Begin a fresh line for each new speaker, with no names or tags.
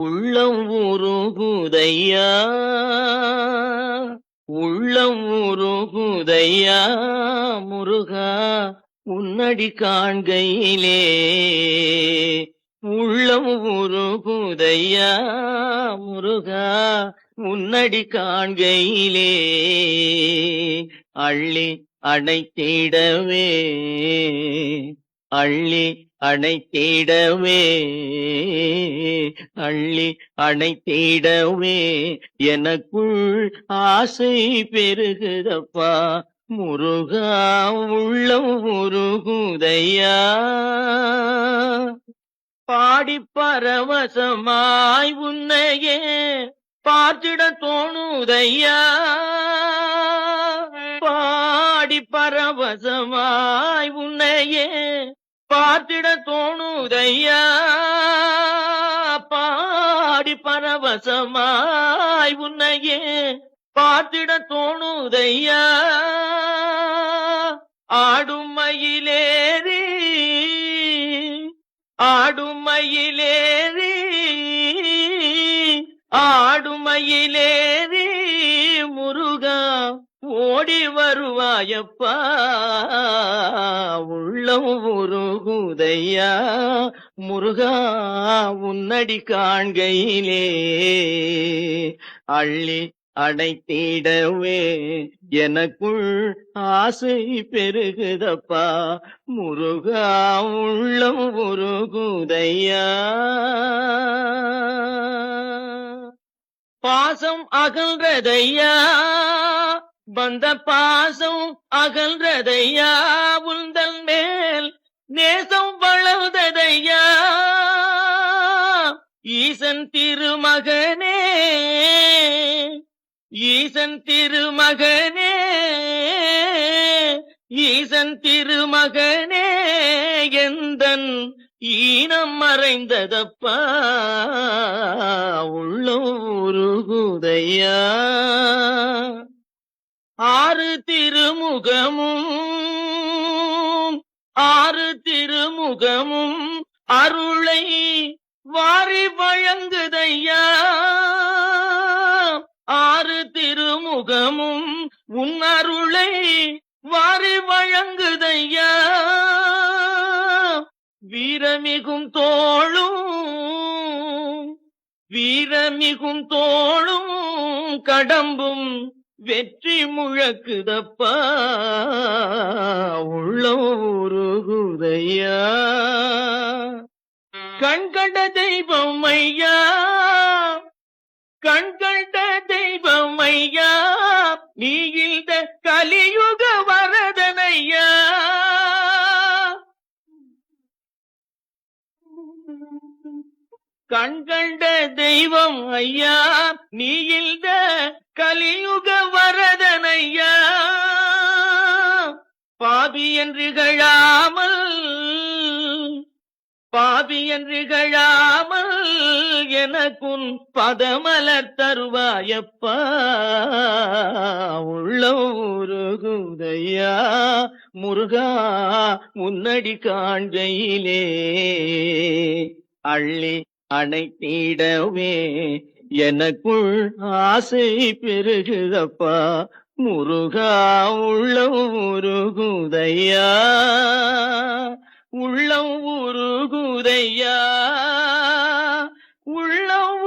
உள்ளம் உருகுதையா உள்ளம் உருகுதையா முருகா உன்னடி காண்கையிலே உள்ளம் உருகுதையா முருகா உன்னடி காண்கையிலே அள்ளி அணைத்திடவே அள்ளி அணைத்திடவே அள்ளி அணைத்திடவே எனக்குள் ஆசை பெருகுதப்பா முருகா உள்ளம் உருகுதையா பாடி பரவசமாய் உன்னையே பார்த்திட தோணுதையா பாடி பரவசமாய் உன்னையே பார்த்திட தோணுதையா பாடி பரவசமாய் உன்னையே பார்த்திட தோணுதையா ஆடும் மயிலேறி ஆடும் மயிலேறி ஆடும் மயிலேறி முருகா ஓடி வருவாயப்பா உள்ளம் உருகுதையா முருகா உன்னடி காண்கையிலே அள்ளி அணைத்திடவே எனக்குள் ஆசை பெருகுதப்பா முருகா உள்ளம் உருகுதையா பாசம் அகல்றதையா வந்த பாசம் அகல்றதையா உந்தன் மேல் நேசம் வளர்ந்ததையா ஈசன் திருமகனே ஈசன் திருமகனே ஈசன் திருமகனே எந்தன் ஈனம் மறைந்ததப்பா உள்ளம் உருகுதையா ஆறு திருமுகமும் அருளை வாரி வழங்குதையா ஆறு திருமுகமும் உன் அருளை வாரி வழங்குதையா வீரமிகும் தோளும் கடம்பும் வெற்றி முழக்குதப்பா உள்ளம் உருகுதையா கண்கண்ட தெய்வம் ஐயா கண்கண்ட தெய்வம் ஐயா நீ இந்த கலியுக வரதனையா கண்கண்ட தெய்வம் ஐயா நீ இந்த கலியுக வரதனையா பாவி என்று கழாமல் எனக்குன் பதமலர் தருவாயப்பா உள்ளம் உருகுதையா முருகா முன்னடி காண்கையிலே அள்ளி அணைத்திடவே எனக்குள் ஆசை பெருகுதப்பா முருகா உள்ளம் உருகுதையா உள்ளம் உருகுதையா உள்ளம்